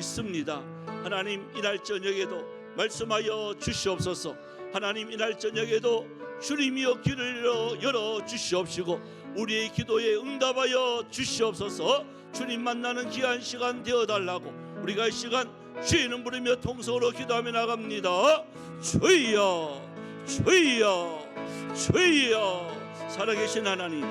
있습니다. 하나님, 이날 저녁에도 말씀하여 주시옵소서. 하나님, 이날 저녁에도 주님이여 길을 열어 주시옵시고 우리의 기도에 응답하여 주시옵소서. 주님 만나는 귀한 시간 되어달라고 우리가 이 시간 주의 이름 부르며 통성으로 기도하며 나갑니다. 주여, 주여, 주여. 살아계신 하나님,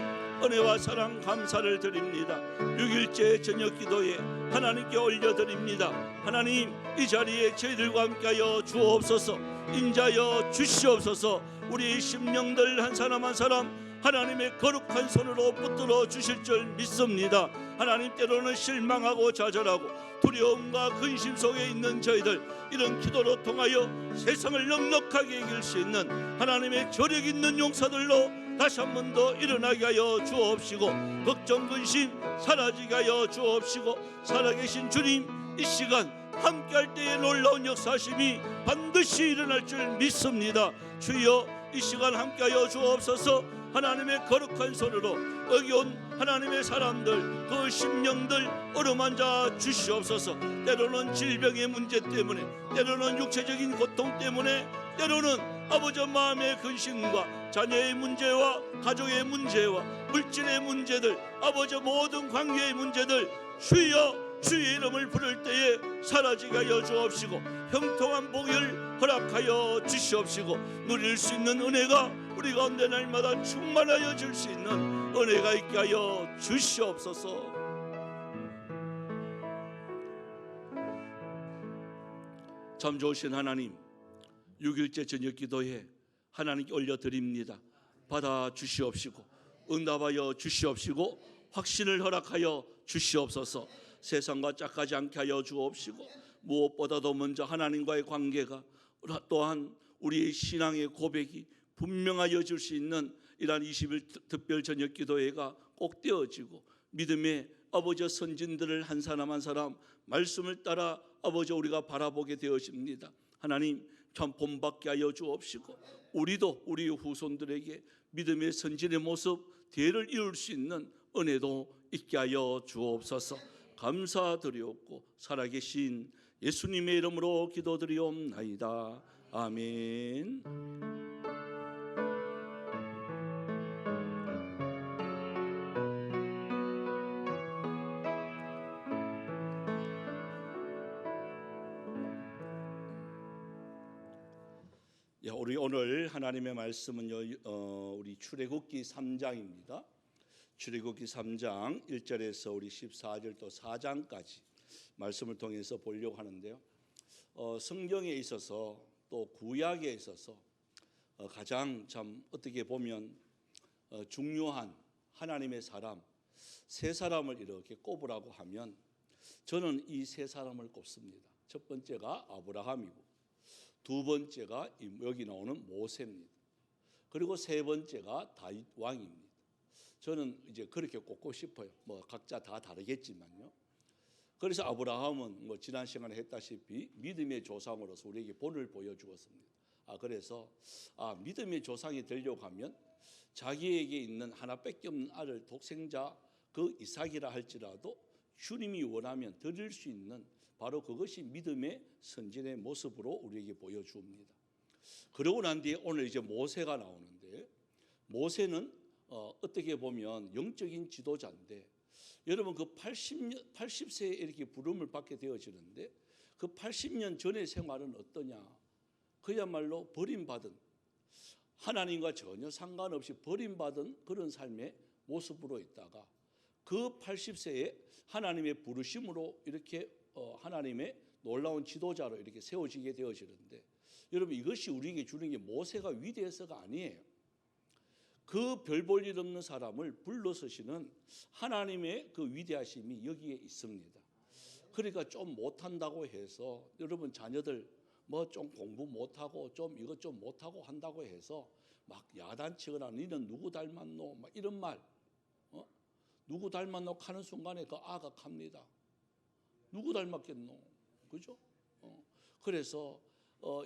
은혜와 사랑 감사를 드립니다. 6일째 저녁 기도에 하나님께 올려드립니다. 하나님, 이 자리에 저희들과 함께하여 주옵소서. 인자여 주시옵소서. 우리 심령들 한 사람 한 사람 하나님의 거룩한 손으로 붙들어 주실 줄 믿습니다. 하나님, 때로는 실망하고 좌절하고 두려움과 근심 속에 있는 저희들, 이런 기도로 통하여 세상을 넉넉하게 이길 수 있는 하나님의 저력 있는 용사들로 다시 한 번 더 일어나게 하여 주옵시고 걱정 근심 사라지게 하여 주옵시고 살아계신 주님, 이 시간 함께할 때에 놀라운 역사심이 반드시 일어날 줄 믿습니다. 주여, 이 시간 함께하여 주옵소서. 하나님의 거룩한 손으로 여기 온 하나님의 사람들, 그 심령들 어루만져 주시옵소서. 때로는 질병의 문제 때문에, 때로는 육체적인 고통 때문에, 때로는 아버지 마음의 근심과 자녀의 문제와 가족의 문제와 물질의 문제들, 아버지 모든 관계의 문제들 주여, 주의 이름을 부를 때에 사라지게 하여 주옵시고 형통한 복을 허락하여 주시옵시고 누릴 수 있는 은혜가 우리 가운데 날마다 충만하여 줄 수 있는 은혜가 있게 하여 주시옵소서. 참 좋으신 하나님, 6일째 저녁 기도에 하나님께 올려드립니다. 받아 주시옵시고 응답하여 주시옵시고 확신을 허락하여 주시옵소서. 세상과 짝하지 않게 하여 주옵시고 무엇보다도 먼저 하나님과의 관계가, 또한 우리의 신앙의 고백이 분명하여 줄 수 있는 이러한 20일 특별 저녁 기도회가 꼭 되어지고 믿음의 아버지 선진들을 한 사람 한 사람 말씀을 따라 아버지 우리가 바라보게 되어집니다. 하나님, 참 본받게 하여 주옵시고 우리도 우리 후손들에게 믿음의 선진의 모습 대를 이룰 수 있는 은혜도 있게 하여 주옵소서. 감사드리옵고 살아계신 예수님의 이름으로 기도드리옵나이다. 아멘. 우리 오늘 하나님의 말씀은요, 우리 출애굽기 3장입니다. 출애굽기 3장 1절에서 우리 14절 또 4장까지 말씀을 통해서 보려고 하는데요. 성경에 있어서 또 구약에 있어서 가장 참 어떻게 보면 중요한 하나님의 사람 세 사람을 이렇게 꼽으라고 하면 저는 이 세 사람을 꼽습니다. 첫 번째가 아브라함이고, 두 번째가 여기 나오는 모세입니다. 그리고 세 번째가 다윗 왕입니다. 저는 이제 그렇게 꼽고 싶어요. 뭐 각자 다 다르겠지만요. 그래서 아브라함은 뭐 지난 시간에 했다시피 믿음의 조상으로서 우리에게 본을 보여주었습니다. 그래서 믿음의 조상이 되려고 하면 자기에게 있는 하나밖에 없는 아들 독생자 그 이삭이라 할지라도 주님이 원하면 드릴 수 있는 바로 그것이 믿음의 선진의 모습으로 우리에게 보여줍니다. 그러고 난 뒤에 오늘 이제 모세가 나오는데, 모세는 어떻게 보면 영적인 지도자인데, 여러분 그 80세에 이렇게 부름을 받게 되어지는데 그 80년 전의 생활은 어떠냐? 그야말로 버림받은, 하나님과 전혀 상관없이 버림받은 그런 삶의 모습으로 있다가 그 80세에 하나님의 부르심으로 이렇게 하나님의 놀라운 지도자로 이렇게 세워지게 되어지는데, 여러분 이것이 우리에게 주는 게 모세가 위대해서가 아니에요. 그 별 볼 일 없는 사람을 불러서시는 하나님의 그 위대하심이 여기에 있습니다. 그러니까 좀 못한다고 해서 여러분 자녀들 뭐 좀 공부 못하고 좀 이것 좀 못하고 한다고 해서 막 야단치거나 니는 누구 닮았노 막 이런 말, 누구 닮았노 하는 순간에 그 아가 갑니다. 누구 닮았겠노, 그죠? 그래서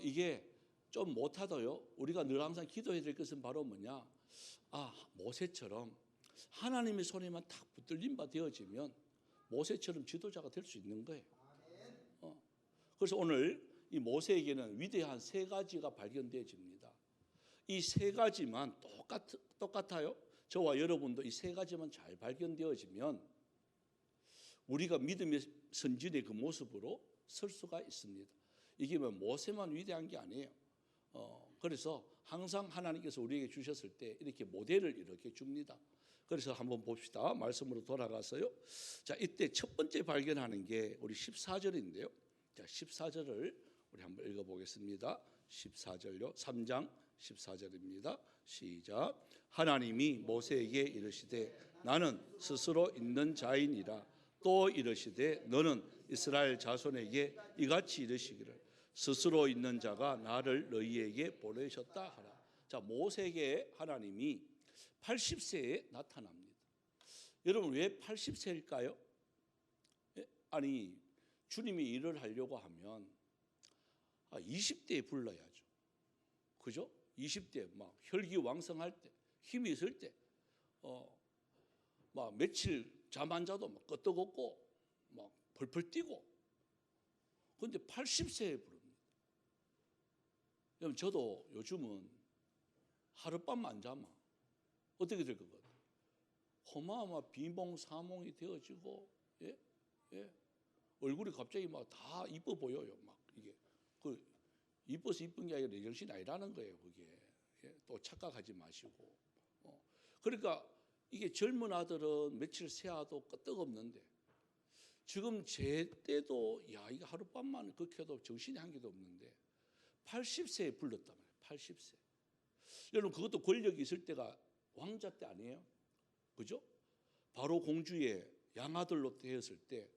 이게 좀 못하더요. 우리가 늘 항상 기도해야 될 것은 바로 뭐냐? 모세처럼 하나님의 손에만 딱 붙들린 바 되어지면 모세처럼 지도자가 될 수 있는 거예요. 그래서 오늘 이 모세에게는 위대한 세 가지가 발견되어집니다. 이 세 가지만 똑같아요. 저와 여러분도 이 세 가지만 잘 발견되어지면 우리가 믿음의 선진의 그 모습으로 설 수가 있습니다. 이게 뭐 모세만 위대한 게 아니에요. 그래서 항상 하나님께서 우리에게 주셨을 때 이렇게 모델을 이렇게 줍니다. 그래서 한번 봅시다. 말씀으로 돌아가서요. 자, 이때 첫 번째 발견하는 게 우리 14절인데요. 자, 14절을 우리 한번 읽어보겠습니다. 14절요. 3장 14절입니다. 시작. 하나님이 모세에게 이르시되 나는 스스로 있는 자이니라. 또 이르시되 너는 이스라엘 자손에게 이같이 이르시기를 스스로 있는 자가 나를 너희에게 보내셨다 하라. 자, 모세에게 하나님이 80세에 나타납니다. 여러분 왜 80세일까요? 아니 주님이 일을 하려고 하면 20대에 불러야죠. 그죠? 20대 막 혈기왕성할 때, 힘이 있을 때, 막 며칠 잠 안 자도 막 끄떡없고 막 펄펄 뛰고. 그런데 80세에 부릅니다. 여러분 저도 요즘은 하룻밤 안 자면 어떻게 될 것 같아요? 어마어마 비몽사몽이 되어지고, 예? 얼굴이 갑자기 막 다 이뻐 보여요. 막 이게 이뻐서 이쁜 게 아니라 내 정신이 아니라는 거예요. 그게 또 착각하지 마시고. 그러니까 이게 젊은 아들은 며칠 세아도 끄떡없는데 지금 제 때도 야 이거 하룻밤만 그렇게 해도 정신이 한 개도 없는데 80세에 불렀단 말이에요. 80세. 여러분 그것도 권력이 있을 때가 왕자 때 아니에요? 그죠? 바로 공주의 양아들로 되었을 때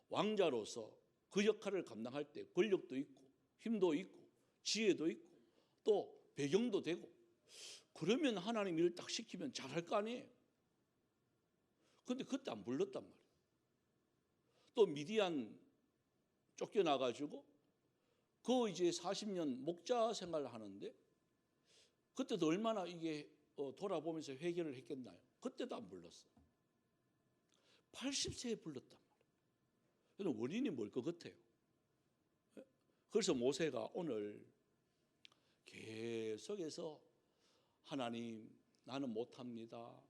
왕자로서 그 역할을 감당할 때 권력도 있고 힘도 있고 지혜도 있고 또 배경도 되고 그러면 하나님 일을 딱 시키면 잘할 거 아니에요. 그런데 그때 안 불렀단 말이에요. 또 미디안 쫓겨나가지고 그 이제 40년 목자 생활을 하는데 그때도 얼마나 이게 돌아보면서 회개를 했겠나요? 그때도 안 불렀어요. 80세에 불렀단 말이에요. 원인이 뭘 것 같아요? 그래서 모세가 오늘 계속해서 하나님 나는 못합니다.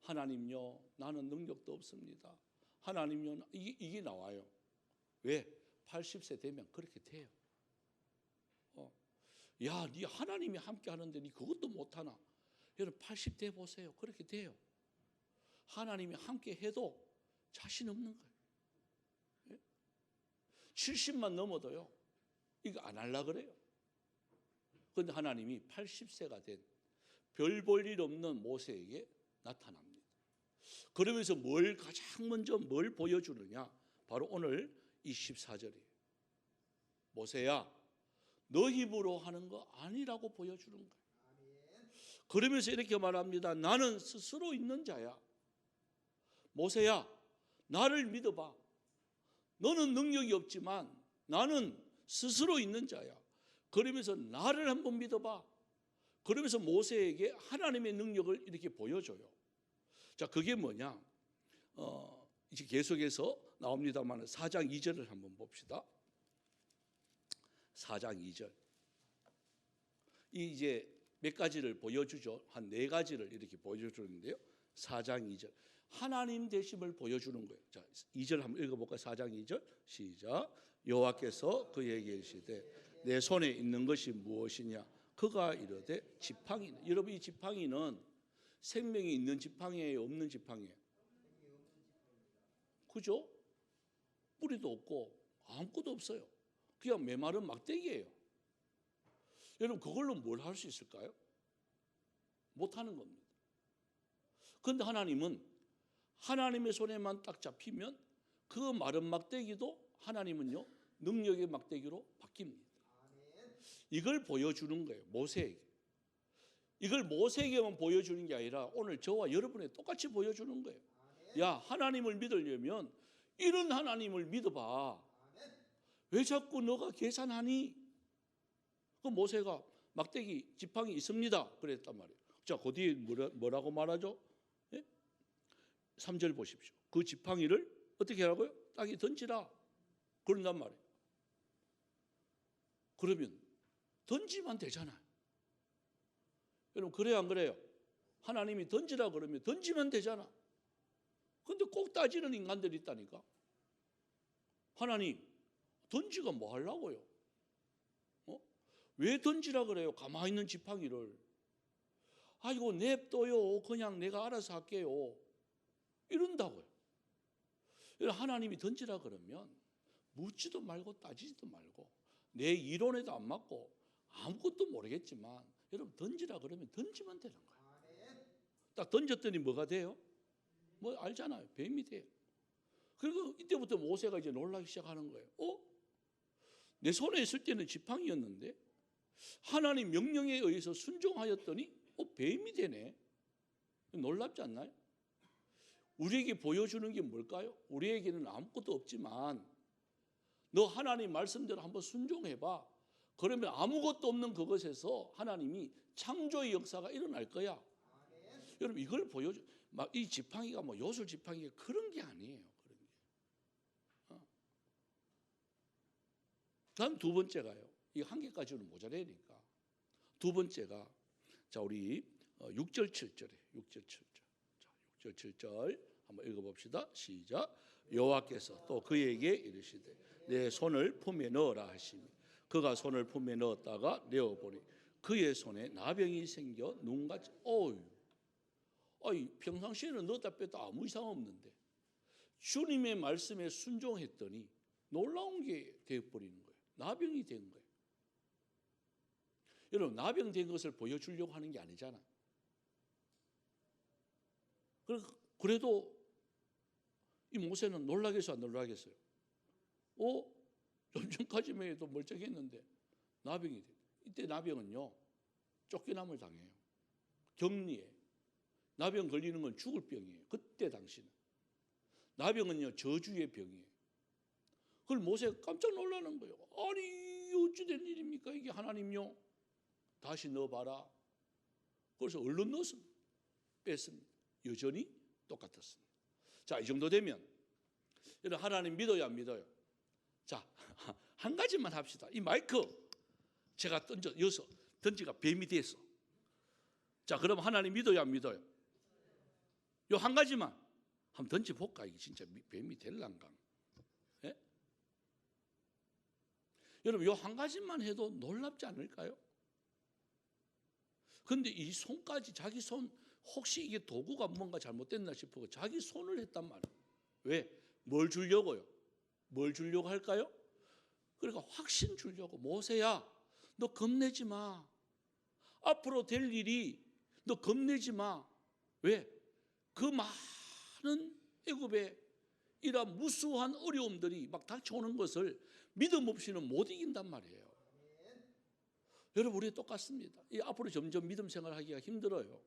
하나님요 나는 능력도 없습니다. 하나님요 이게 나와요. 왜? 80세 되면 그렇게 돼요. 야, 네 하나님이 함께 하는데 네 그것도 못하나? 여러분 80대 보세요. 그렇게 돼요. 하나님이 함께 해도 자신 없는 거예요. 70만 넘어도요 이거 안 하려고 그래요. 그런데 하나님이 80세가 된 별 볼 일 없는 모세에게 나타납니다. 그러면서 가장 먼저 뭘 보여주느냐? 바로 오늘 이 14절이에요. 모세야 너 힘으로 하는 거 아니라고 보여주는 거예요. 그러면서 이렇게 말합니다. 나는 스스로 있는 자야. 모세야 나를 믿어봐. 너는 능력이 없지만 나는 스스로 있는 자야. 그러면서 나를 한번 믿어봐. 그러면서 모세에게 하나님의 능력을 이렇게 보여줘요. 자, 그게 뭐냐? 이제 계속해서 나옵니다만 4장 2절을 한번 봅시다. 4장 2절. 이제 몇 가지를 보여주죠. 한 네 가지를 이렇게 보여주는데요. 4장 2절. 하나님 되심을 보여주는 거예요. 자, 2절 한번 읽어볼까요? 4장 2절 시작. 여호와께서 그에게 이르시되 내 손에 있는 것이 무엇이냐? 그가 이르되 지팡이는. 여러분 이 지팡이는 생명이 있는 지팡이에요? 없는 지팡이에요? 그죠? 뿌리도 없고 아무것도 없어요. 그냥 메마른 막대기예요. 여러분 그걸로 뭘 할 수 있을까요? 못하는 겁니다. 그런데 하나님은 하나님의 손에만 딱 잡히면 그 마른 막대기도 하나님은요 능력의 막대기로 바뀝니다. 이걸 보여주는 거예요. 모세에게. 이걸 모세에게만 보여주는 게 아니라 오늘 저와 여러분에 똑같이 보여주는 거예요. 야, 하나님을 믿으려면 이런 하나님을 믿어봐. 왜 자꾸 너가 계산하니? 그 모세가 막대기 지팡이 있습니다 그랬단 말이에요. 자, 그 뒤에 뭐라고 말하죠? 3절 보십시오. 그 지팡이를 어떻게 하라고요? 땅에 던지라 그런단 말이에요. 그러면 던지면 되잖아요. 여러분 그래요 안 그래요? 하나님이 던지라 그러면 던지면 되잖아. 근데 꼭 따지는 인간들이 있다니까. 하나님 던지가 뭐 하려고요? 왜 던지라 그래요? 가만히 있는 지팡이를. 이거 냅둬요. 그냥 내가 알아서 할게요. 이런다고요. 하나님이 던지라 그러면 묻지도 말고 따지지도 말고 내 이론에도 안 맞고 아무것도 모르겠지만 여러분 던지라 그러면 던지면 되는 거예요. 딱 던졌더니 뭐가 돼요? 뭐 알잖아요. 뱀이 돼요. 그리고 이때부터 모세가 이제 놀라기 시작하는 거예요. 내 손에 있을 때는 지팡이였는데 하나님 명령에 의해서 순종하였더니 뱀이 되네. 놀랍지 않나요? 우리에게 보여주는 게 뭘까요? 우리에게는 아무것도 없지만 너 하나님 말씀대로 한번 순종해봐. 그러면 아무것도 없는 그것에서 하나님이 창조의 역사가 일어날 거야. 여러분 이걸 보여줘. 이 지팡이가 뭐 요술 지팡이가 그런 게 아니에요. 그런 게. 다음 두 번째가요. 이 한 개까지는 모자라니까. 두 번째가 자 우리 6절 7절에 6절 7절. 자 6절 7절 한번 읽어봅시다. 시작. 여호와께서 또 그에게 이르시되 내 손을 품에 넣어라 하시니 그가 손을 품에 넣었다가 내어보니 그의 손에 나병이 생겨 눈같이 평상시에는 넣었다 뺐다 아무 이상 없는데 주님의 말씀에 순종했더니 놀라운 게 되어버리는 거예요. 나병이 된 거예요. 여러분 나병된 것을 보여주려고 하는 게 아니잖아. 그래도 이 모세는 놀라겠어요 안 놀라겠어요? 좀 전까지만 해도 멀쩡했는데 나병이 돼. 이때 나병은요 쫓겨남을 당해요. 격리에. 나병 걸리는 건 죽을 병이에요. 그때 당시는. 나병은요 저주의 병이에요. 그걸 모세가 깜짝 놀라는 거예요. 아니 어찌된 일입니까 이게 하나님요. 다시 넣어봐라. 그래서 얼른 넣었습니다. 뺐습니다. 여전히 똑같았습니다. 자, 이 정도 되면 여러분 하나님 믿어요 안 믿어요? 자, 한 가지만 합시다. 이 마이크 제가 여기서 던지가 뱀이 됐어. 자, 그럼 하나님 믿어요 안 믿어요? 요 한 가지만 한번 던져볼까? 이게 진짜 뱀이 될란가? 예? 여러분 요 한 가지만 해도 놀랍지 않을까요? 근데 이 손까지 자기 손 혹시 이게 도구가 뭔가 잘못됐나 싶어 자기 손을 했단 말이에요. 왜? 뭘 주려고요? 뭘 주려고 할까요? 그러니까 확신 주려고. 모세야 너 겁내지 마. 앞으로 될 일이 너 겁내지 마. 왜? 그 많은 애굽의 이런 무수한 어려움들이 막 닥쳐오는 것을 믿음 없이는 못 이긴단 말이에요. 여러분 우리 똑같습니다. 이 앞으로 점점 믿음 생활하기가 힘들어요.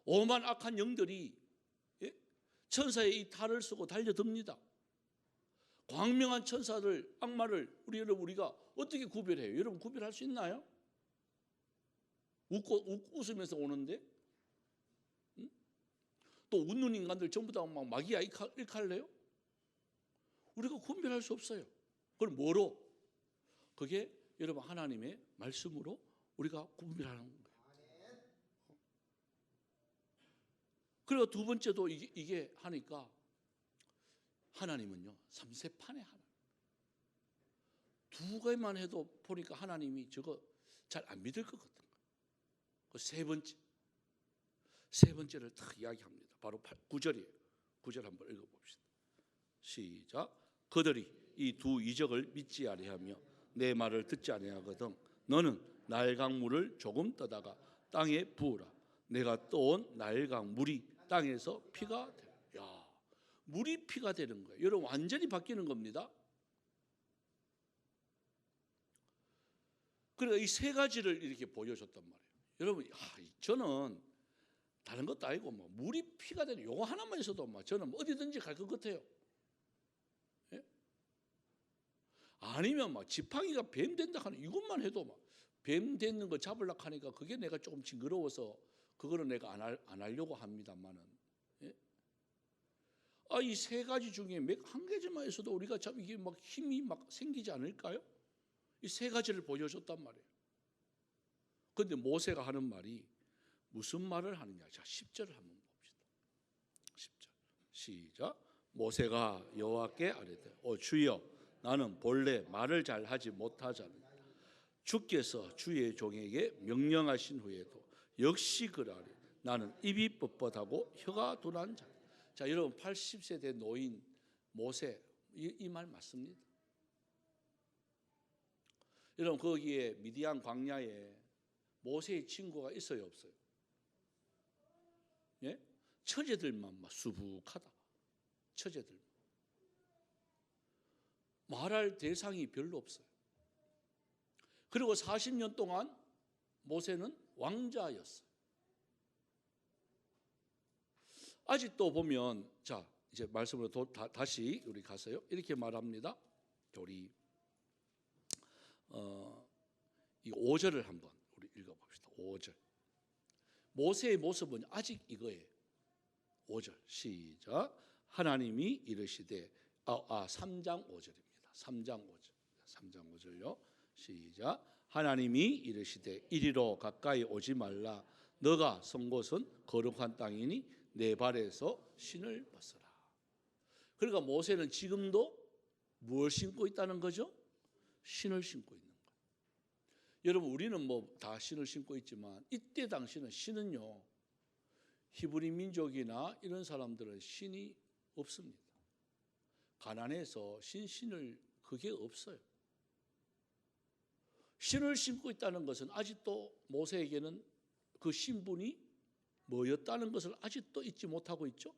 오만 악한 영들이 천사의 이 탈을 쓰고 달려듭니다. 광명한 천사들, 악마를 우리가 어떻게 구별해요? 여러분 구별할 수 있나요? 웃으면서 오는데 또 웃는 인간들 전부 다 막 마귀야 일칼래요? 우리가 구별할 수 없어요. 그럼 뭐로? 그게 여러분 하나님의 말씀으로 우리가 구별하는 거예요. 그리고 두 번째도 이게 하니까 하나님은요 3세판에 하나 두 가지만 해도 보니까 하나님이 저거 잘 안 믿을 것 같은 거예요. 그 세 번째를 딱 이야기합니다. 바로 9절이에요. 9절 한번 읽어봅시다. 시작. 그들이 이 두 이적을 믿지 아니하며 내 말을 듣지 아니하거든 너는 날강물을 조금 떠다가 땅에 부으라. 내가 떠온 날강물이 땅에서 피가 돼. 야, 물이 피가 되는 거예요. 여러분 완전히 바뀌는 겁니다. 그러니까 이 세 가지를 이렇게 보여줬단 말이에요. 여러분, 저는 다른 것도 아니고 뭐 물이 피가 되는 요거 하나만 있어도 뭐 저는 어디든지 갈 것 같아요. 예? 아니면 막 지팡이가 뱀 된다 하는 이것만 해도 막 뱀 되는 거 잡으려고 하니까 그게 내가 조금 징그러워서 그거는 내가 안 하려고 합니다만은. 예? 이 세 가지 중에 한 가지만 있어도 우리가 참 이게 막 힘이 막 생기지 않을까요? 이 세 가지를 보여줬단 말이에요. 그런데 모세가 하는 말이 무슨 말을 하느냐? 자, 10절을 한번 봅시다. 10절 시작. 모세가 여호와께 아뢰되 주여 나는 본래 말을 잘하지 못하잖아요. 주께서 주의 종에게 명령하신 후에도 역시 그러하리. 나는 입이 뻣뻣하고 혀가 둔한 자. 자, 여러분 80세 된 노인 모세 이 말 맞습니다. 여러분 거기에 미디안 광야에 모세의 친구가 있어요, 없어요? 예? 처제들만 막 수북하다. 처제들 말할 대상이 별로 없어요. 그리고 40년 동안 모세는 왕자였어요. 아직도 보면, 자 이제 말씀으로 다시 우리 가서요. 이렇게 말합니다. 우리 이 5절을 한번 우리 읽어봅시다. 5절. 모세의 모습은 아직 이거예요. 5절 시작. 하나님이 이르시되 3장 5절입니다. 3장 5절요. 시작. 하나님이 이르시되 이리로 가까이 오지 말라. 너가 선 곳은 거룩한 땅이니 내 발에서 신을 벗어라. 그러니까 모세는 지금도 무엇을 신고 있다는 거죠? 신을 신고 있는 거예요. 여러분 우리는 뭐 다 신을 신고 있지만 이때 당시는 신은요, 히브리 민족이나 이런 사람들은 신이 없습니다. 가난해서 신을 그게 없어요. 신을 신고 있다는 것은 아직도 모세에게는 그 신분이 뭐였다는 것을 아직도 잊지 못하고 있죠.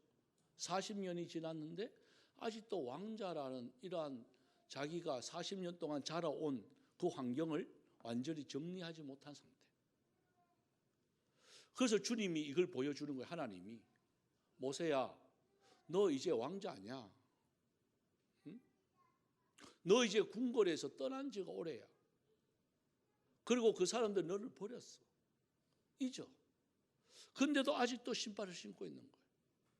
40년이 지났는데 아직도 왕자라는 이러한 자기가 40년 동안 자라온 그 환경을 완전히 정리하지 못한 상태. 그래서 주님이 이걸 보여주는 거예요. 하나님이 모세야, 너 이제 왕자 아니야. 응? 너 이제 궁궐에서 떠난 지가 오래야. 그리고 그 사람들 너를 버렸어. 잊어. 근데도 아직도 신발을 신고 있는 거예요.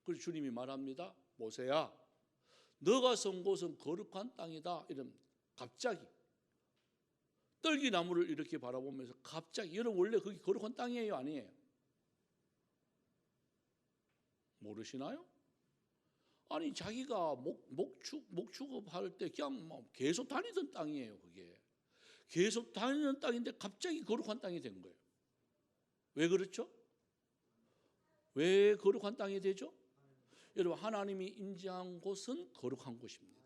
그래서 주님이 말합니다. 모세야, 너가 선 곳은 거룩한 땅이다. 이런 갑자기 떨기나무를 이렇게 바라보면서 갑자기, 여러분 원래 거기 거룩한 땅이에요, 아니에요? 모르시나요? 아니 자기가 목축업할 때 그냥 뭐 계속 다니던 땅이에요. 그게 계속 다니는 땅인데 갑자기 거룩한 땅이 된 거예요. 왜 그렇죠? 왜 거룩한 땅이 되죠? 여러분 하나님이 인정한 곳은 거룩한 곳입니다.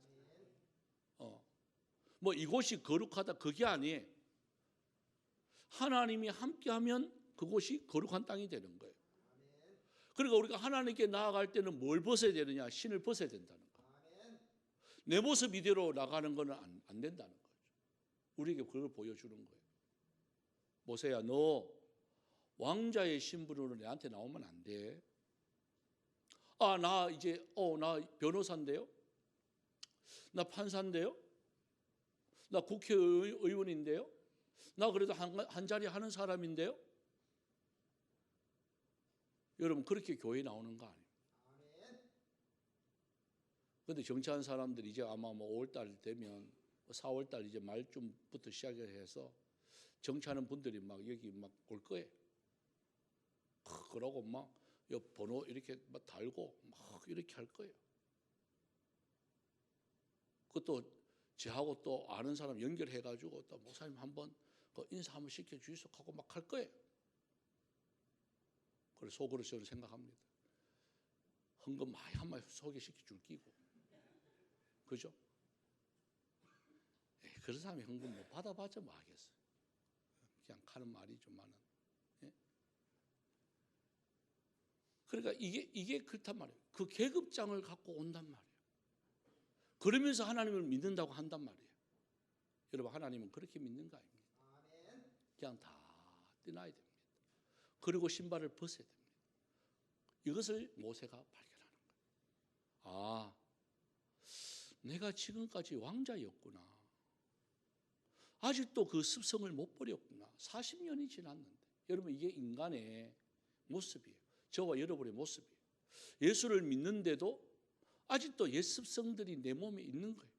뭐 이곳이 거룩하다 그게 아니에요. 하나님이 함께하면 그곳이 거룩한 땅이 되는 거예요. 그러니까 우리가 하나님께 나아갈 때는 뭘 벗어야 되느냐? 신을 벗어야 된다는 거예요. 내 모습 이대로 나가는 것은 안 된다는 거죠. 우리에게 그걸 보여주는 거예요. 모세야, 너 왕자의 신분으로 내한테 나오면 안 돼. 나 이제 나 변호사인데요. 나 판사인데요. 나 국회의원인데요. 나 그래도 한 자리 하는 사람인데요. 여러분 그렇게 교회에 나오는 거 아니에요. 그런데 정치하는 사람들이 이제 아마 뭐 5월달 되면 4월달 이제 말쯤부터 시작해서 정치하는 분들이 막 여기 막 올 거예요. 그러고 막 옆 번호 이렇게 막 달고 막 이렇게 할 거예요. 그것도 저하고 또 아는 사람 연결해가지고 또 목사님 한번 인사 한번 시켜주시소 하고 막 할 거예요. 그래서 속으로 저는 생각합니다. 헌금 많이 한 마디 소개시켜 줄 끼고, 그죠? 그런 사람이 헌금 못 받아봤자 뭐 하겠어요. 그냥 하는 말이지만은. 예? 그러니까 이게 그렇단 말이에요. 그 계급장을 갖고 온단 말이에요. 그러면서 하나님을 믿는다고 한단 말이에요. 여러분 하나님은 그렇게 믿는 거 아닙니다. 그냥 다 떠나야 됩니다. 그리고 신발을 벗어야 됩니다. 이것을 모세가 발견하는 거예요. 내가 지금까지 왕자였구나. 아직도 그 습성을 못 버렸구나. 40년이 지났는데. 여러분 이게 인간의 모습이에요. 저와 여러분의 모습이에요. 예수를 믿는데도 아직도 옛 습성들이 내 몸에 있는 거예요.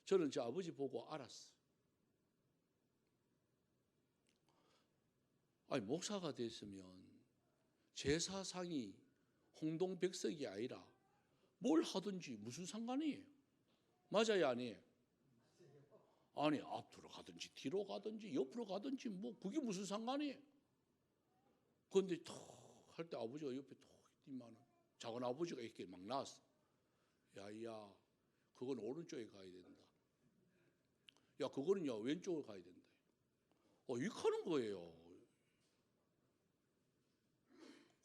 저는 저 아버지 보고 알았어요. 아니 목사가 됐으면 제사상이 홍동백석이 아니라 뭘 하든지 무슨 상관이에요? 맞아요, 아니에요? 아니 앞으로 가든지 뒤로 가든지 옆으로 가든지 뭐 그게 무슨 상관이에요? 그런데 톡 할 때 아버지가 옆에 톡 있더만은 작은 아버지가 이렇게 막 나왔어. 야야, 그건 오른쪽에 가야 된다. 야, 그거는 야 왼쪽으로 가야 된다. 이렇게 하는 거예요.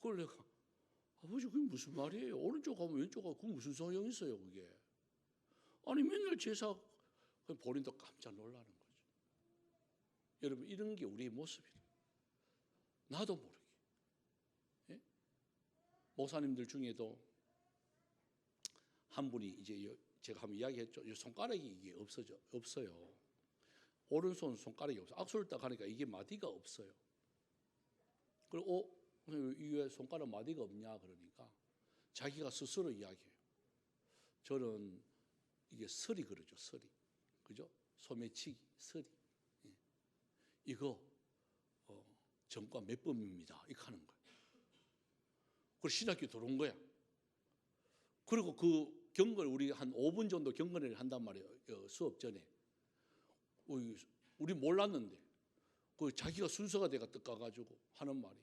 그걸 내가 아버지 그게 무슨 말이에요? 오른쪽 가면 왼쪽 가고 그게 무슨 소용이 있어요 그게? 아니 맨날 제사 본인도 깜짝 놀라는 거죠. 여러분 이런 게 우리의 모습이에요. 나도 모르게. 예? 목사님들 중에도 한 분이 이제 제가 한번 이야기했죠. 손가락이 이게 없어요. 오른손 손가락이 없어. 악수를 딱 하니까 이게 마디가 없어요. 그리고 이게 손가락 마디가 없냐 그러니까 자기가 스스로 이야기해요. 저는 이게 서리 그러죠. 서리. 그죠? 소매치기, 서리. 예. 이거 전과 몇 범입니다. 이렇게 하는 거예요. 그리고 신학교 들어온 거야. 그리고 그 경건 우리 한 5분 정도 경건을 한단 말이에요. 수업 전에. 우리 몰랐는데 그 자기가 순서가 돼가 떡 가가지고 하는 말이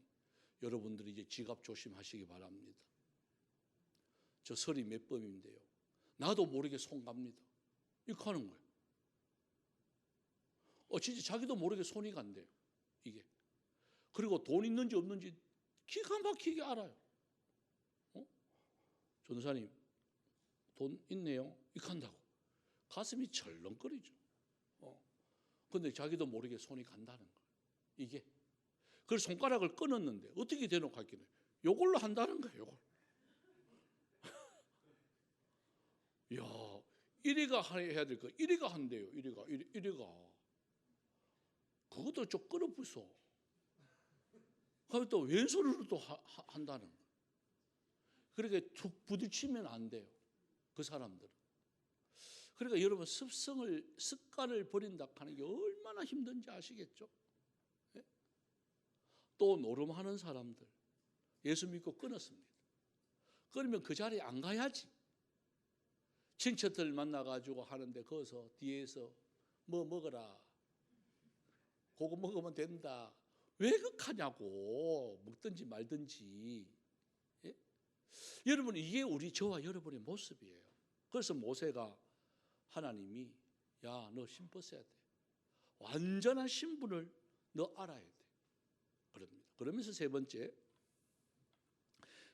여러분들이 이제 지갑 조심하시기 바랍니다. 저 설이 몇 범인데요. 나도 모르게 손 갑니다. 이렇게 하는 거예요. 진짜 자기도 모르게 손이 간대요. 이게. 그리고 돈 있는지 없는지 기가 막히게 알아요. 전도사님 돈 있네요. 이렇게 한다고. 가슴이 철렁거리죠. 근데 자기도 모르게 손이 간다는 거예요. 이게. 그래서 손가락을 끊었는데 어떻게 대놓고 할게요? 요걸로 한다는 거예요. 요걸. 야, 이리가 해야 될 거, 이리가 한대요. 이리가. 그것도 좀 끊어부숴. 그리고 또 왼손으로 또 한다는 거예요. 그렇게 툭 부딪히면 안 돼요. 그 사람들은. 그러니까 여러분 습관을 버린다 하는 게 얼마나 힘든지 아시겠죠? 예? 또 노름하는 사람들 예수 믿고 끊었습니다. 그러면 그 자리에 안 가야지. 친척들 만나가지고 하는데 거기서 뒤에서 뭐 먹어라. 그거 먹으면 된다. 왜 그러냐고. 먹든지 말든지. 예? 여러분 이게 저와 여러분의 모습이에요. 그래서 모세가 하나님이 야, 너 신 벗어야 돼. 완전한 신분을 너 알아야 돼. 그럽니다. 그러면서 세 번째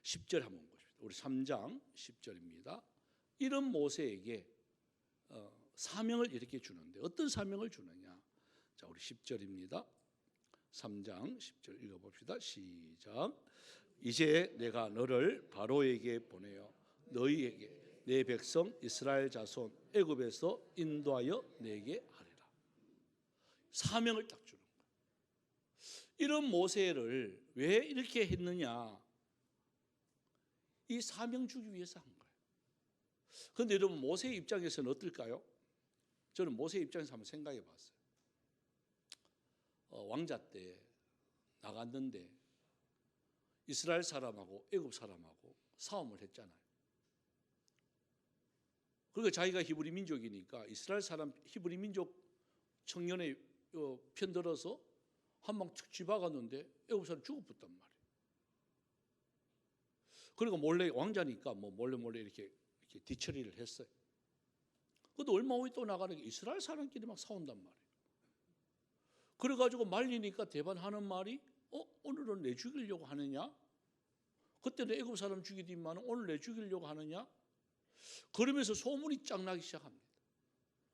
10절 한번 보십시오. 우리 3장 10절입니다. 이런 모세에게 사명을 이렇게 주는데 어떤 사명을 주느냐. 자, 우리 10절입니다. 3장 10절 읽어봅시다. 시작. 이제 내가 너를 바로에게 보내어 너희에게 내 백성 이스라엘 자손 애굽에서 인도하여 내게 하리라. 사명을 딱 주는 거예요. 이런 모세를 왜 이렇게 했느냐? 이 사명 주기 위해서 한 거예요. 그런데 여러분 모세의 입장에서는 어떨까요? 저는 모세의 입장에서 한번 생각해 봤어요. 왕자 때 나갔는데 이스라엘 사람하고 애굽 사람하고 싸움을 했잖아요. 그리고 자기가 히브리 민족이니까 이스라엘 사람 히브리 민족 청년의 편들어서 한 방 툭 쥐박았는데 애굽 사람 죽어붙단 말이에요. 그리고 몰래 왕자니까 뭐 몰래 이렇게 뒤처리를 했어요. 그것도 얼마 후에 또 나가는 게 이스라엘 사람끼리 막 싸운단 말이에요. 그래가지고 말리니까 대반하는 말이 오늘은 내 죽이려고 하느냐? 그때는 애굽 사람 죽이더만 오늘 내 죽이려고 하느냐? 그러면서 소문이 쫙 나기 시작합니다.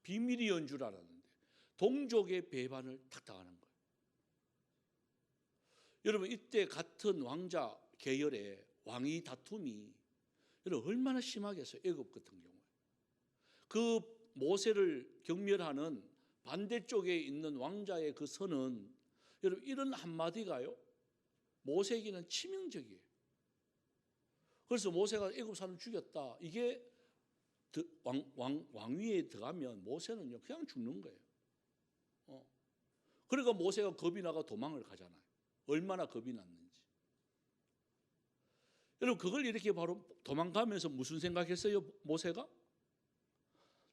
비밀이었는 줄 알았는데 동족의 배반을 탁 당하는 거예요. 여러분 이때 같은 왕자 계열의 왕위 다툼이 여러분 얼마나 심하겠어요. 애굽 같은 경우에. 그 모세를 경멸하는 반대쪽에 있는 왕자의 그 선은 여러분 이런 한마디가요. 모세에게는 치명적이에요. 그래서 모세가 애굽 사람을 죽였다. 이게 왕위에 들어가면 모세는요 그냥 죽는 거예요. 그러니까 모세가 겁이 나가 도망을 가잖아요. 얼마나 겁이 났는지. 여러분, 그걸 이렇게 바로 도망가면서 무슨 생각했어요? 모세가?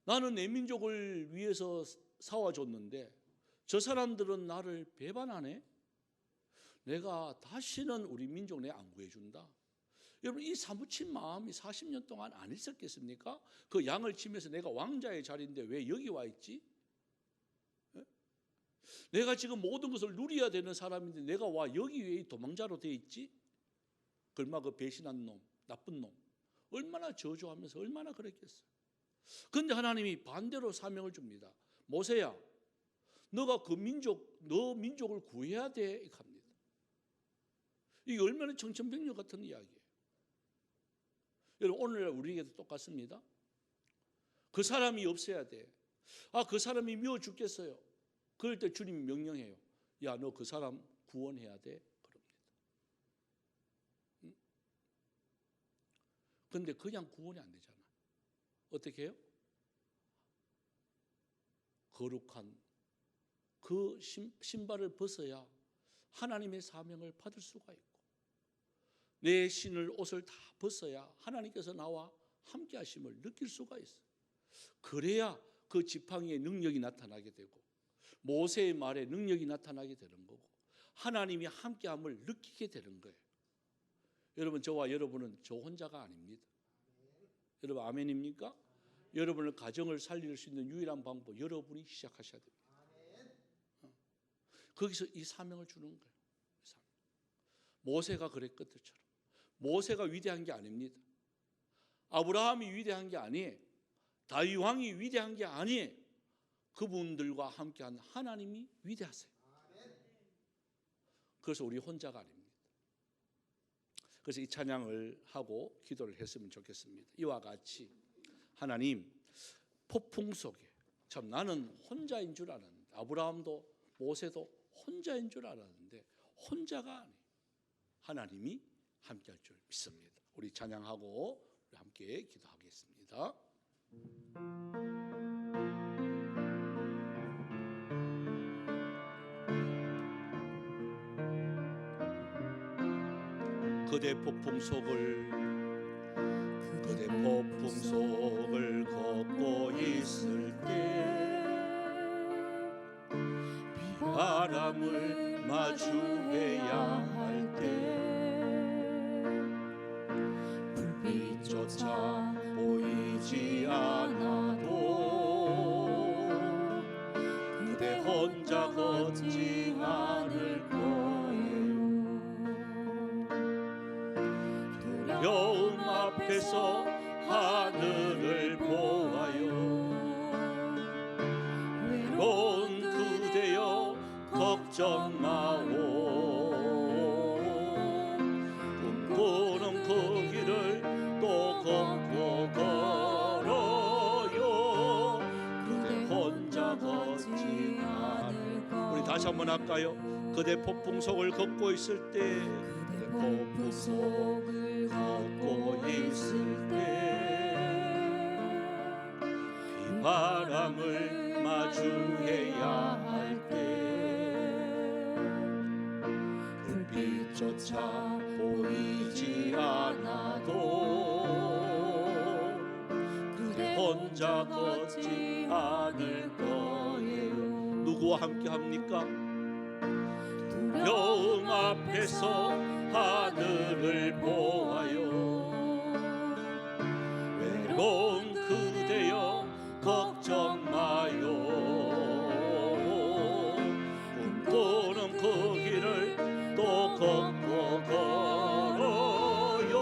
나는 내 민족을 위해서 싸워줬는데 저 사람들은 나를 배반하네. 내가 다시는 우리 민족 내 안 구해준다. 여러분, 이 사무친 마음이 40년 동안 안 있었겠습니까? 그 양을 치면서 내가 왕자의 자리인데 왜 여기 와 있지? 내가 지금 모든 것을 누려야 되는 사람인데 내가 와 여기 왜 도망자로 돼 있지? 그마 그 배신한 놈, 나쁜 놈, 얼마나 저주하면서 얼마나 그랬겠어요. 그런데 하나님이 반대로 사명을 줍니다. 모세야, 너가 그 민족, 너 민족을 구해야 돼. 이렇게 합니다. 이게 얼마나 청천벽력 같은 이야기예요. 여러분, 오늘날 우리에게도 똑같습니다. 그 사람이 없어야 돼. 그 사람이 미워 죽겠어요. 그럴 때 주님이 명령해요. 야, 너 그 사람 구원해야 돼. 그럽니다. 그런데 그냥 구원이 안 되잖아. 어떻게 해요? 거룩한 그 신발을 벗어야 하나님의 사명을 받을 수가 있고, 내 신을 옷을 다 벗어야 하나님께서 나와 함께 하심을 느낄 수가 있어요. 그래야 그 지팡이의 능력이 나타나게 되고 모세의 말에 능력이 나타나게 되는 거고 하나님이 함께함을 느끼게 되는 거예요. 여러분, 저와 여러분은 저 혼자가 아닙니다. 여러분, 아멘입니까? 여러분의 가정을 살릴 수 있는 유일한 방법, 여러분이 시작하셔야 됩니다. 거기서 이 사명을 주는 거예요. 모세가 그랬던 것처럼. 모세가 위대한 게 아닙니다. 아브라함이 위대한 게 아니에요. 다윗 왕이 위대한 게 아니에요. 그분들과 함께한 하나님이 위대하세요. 그래서 우리 혼자가 아닙니다. 그래서 이 찬양을 하고 기도를 했으면 좋겠습니다. 이와 같이 하나님, 폭풍 속에 참 나는 혼자인 줄 알았는데, 아브라함도 모세도 혼자인 줄 알았는데 혼자가 아니에요. 하나님이 함께할 줄 믿습니다. 우리 찬양하고 우리 함께 기도하겠습니다. 그대 폭풍 속을 걷고 있을 때 바람을 마주해야 할 때 불빛조차 보이지 않아도 그대 혼자 걷지 않을 거예요. 두려움 앞에서 하늘을 보아요. 외로운 그대여 걱정 마오. 꿈꾸는 그 길을 또 걷고 걸어요. 그대 혼자 걷지 않을 거예요. 우리 다시 한번 할까요? 그대 폭풍 속을 걷고 있을 때, 그대 폭풍 속을 걷고 있을 때 비바람을 마주해야 할 때 불빛조차 보이지 않아도 그대 혼자 걷지 않을 거예요. 누구와 함께 합니까? 두려움 앞에서 하늘을 보아요. 외로운 그대여 걱정 마요. 꿈꾸는 그 길을 또 걷고 걸어요.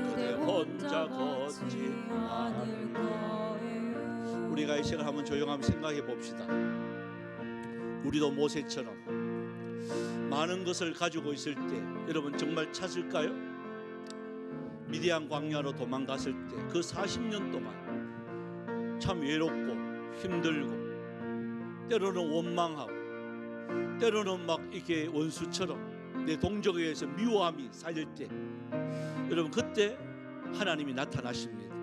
그대 혼자 걷지 않을 거예요. 우리가 이 시간 한번 조용하면 생각해 봅시다. 우리도 모세처럼 많은 것을 가지고 있을 때 여러분 정말 찾을까요? 미디안 광야로 도망갔을 때 그 40년 동안 참 외롭고 힘들고 때로는 원망하고 때로는 막 이렇게 원수처럼 내 동족에 의해서 미워함이 쌓일 때 여러분 그때 하나님이 나타나십니다.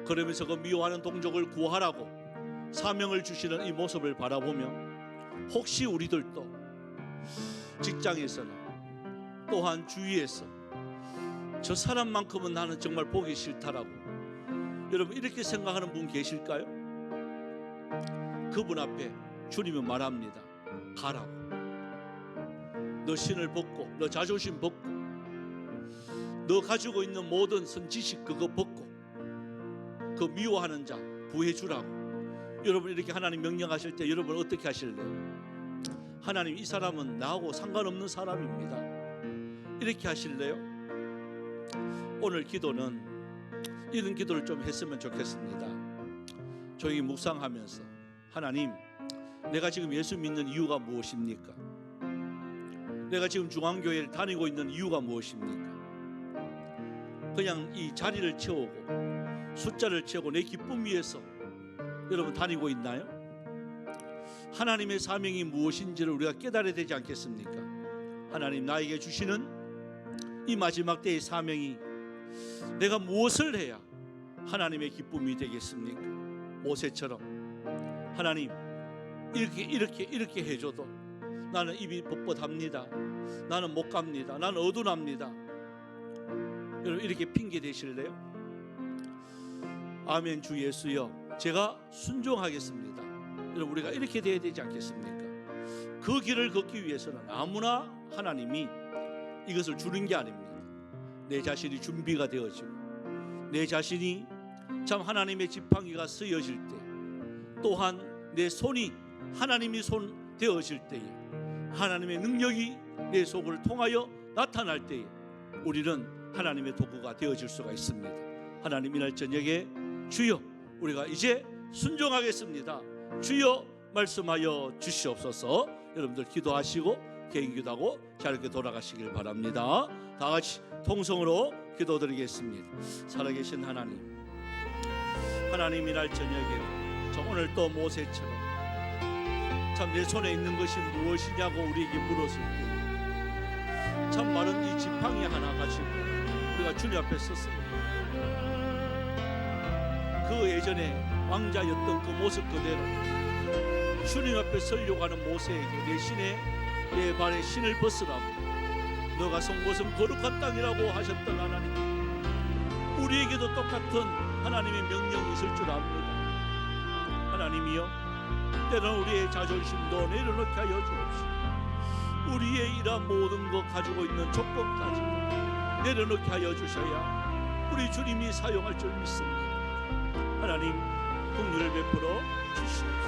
그러면서 그 미워하는 동족을 구하라고 사명을 주시는 이 모습을 바라보며 혹시 우리들도 직장에서나 또한 주위에서 저 사람만큼은 나는 정말 보기 싫다라고 여러분 이렇게 생각하는 분 계실까요? 그분 앞에 주님은 말합니다. 가라고. 너 신을 벗고 너 자존심 벗고 너 가지고 있는 모든 선지식 그거 벗고 그 미워하는 자 부해주라고. 여러분 이렇게 하나님 명령하실 때 여러분 어떻게 하실래요? 하나님 이 사람은 나하고 상관없는 사람입니다. 이렇게 하실래요? 오늘 기도는 이런 기도를 좀 했으면 좋겠습니다. 조용히 묵상하면서 하나님 내가 지금 예수 믿는 이유가 무엇입니까? 내가 지금 중앙교회를 다니고 있는 이유가 무엇입니까? 그냥 이 자리를 채우고 숫자를 채우고 내 기쁨 위해서 여러분 다니고 있나요? 하나님의 사명이 무엇인지를 우리가 깨달아야 되지 않겠습니까? 하나님 나에게 주시는 이 마지막 때의 사명이 내가 무엇을 해야 하나님의 기쁨이 되겠습니까? 모세처럼 하나님 이렇게 해줘도 나는 입이 뻣뻣합니다. 나는 못 갑니다. 나는 어두납니다. 여러분 이렇게 핑계 대실래요? 아멘. 주 예수여 제가 순종하겠습니다. 여러분 우리가 이렇게 돼야 되지 않겠습니까? 그 길을 걷기 위해서는 아무나 하나님이 이것을 주는 게 아닙니다. 내 자신이 준비가 되어지고 내 자신이 참 하나님의 지팡이가 쓰여질 때 또한 내 손이 하나님이 손 되어질 때에 하나님의 능력이 내 속을 통하여 나타날 때에 우리는 하나님의 도구가 되어질 수가 있습니다. 하나님 이날 저녁에 주여 우리가 이제 순종하겠습니다. 주여 말씀하여 주시옵소서. 여러분들 기도하시고 개인 기도하고 자유롭게 돌아가시길 바랍니다. 다 같이 통성으로 기도드리겠습니다. 살아계신 하나님, 하나님 이날 저녁에 저 오늘 또 모세처럼 참 내 손에 있는 것이 무엇이냐고 우리에게 물었을 때 참 마른 이 지팡이 하나 가지고 우리가 주님 앞에 섰습니다. 그 예전에 왕자였던 그 모습 그대로 주님 앞에 서려고 하는 모세에게 내 발에 신을 벗으라고 너가 선 곳은 거룩한 땅이라고 하셨던 하나님, 우리에게도 똑같은 하나님의 명령이 있을 줄 압니다. 하나님이여 때로는 우리의 자존심도 내려놓게 하여 주옵시고 우리의 이러한 모든 것 가지고 있는 조건까지 내려놓게 하여 주셔야 우리 주님이 사용할 줄 믿습니다. 하나님 긍휼을 베풀어 주시옵소서.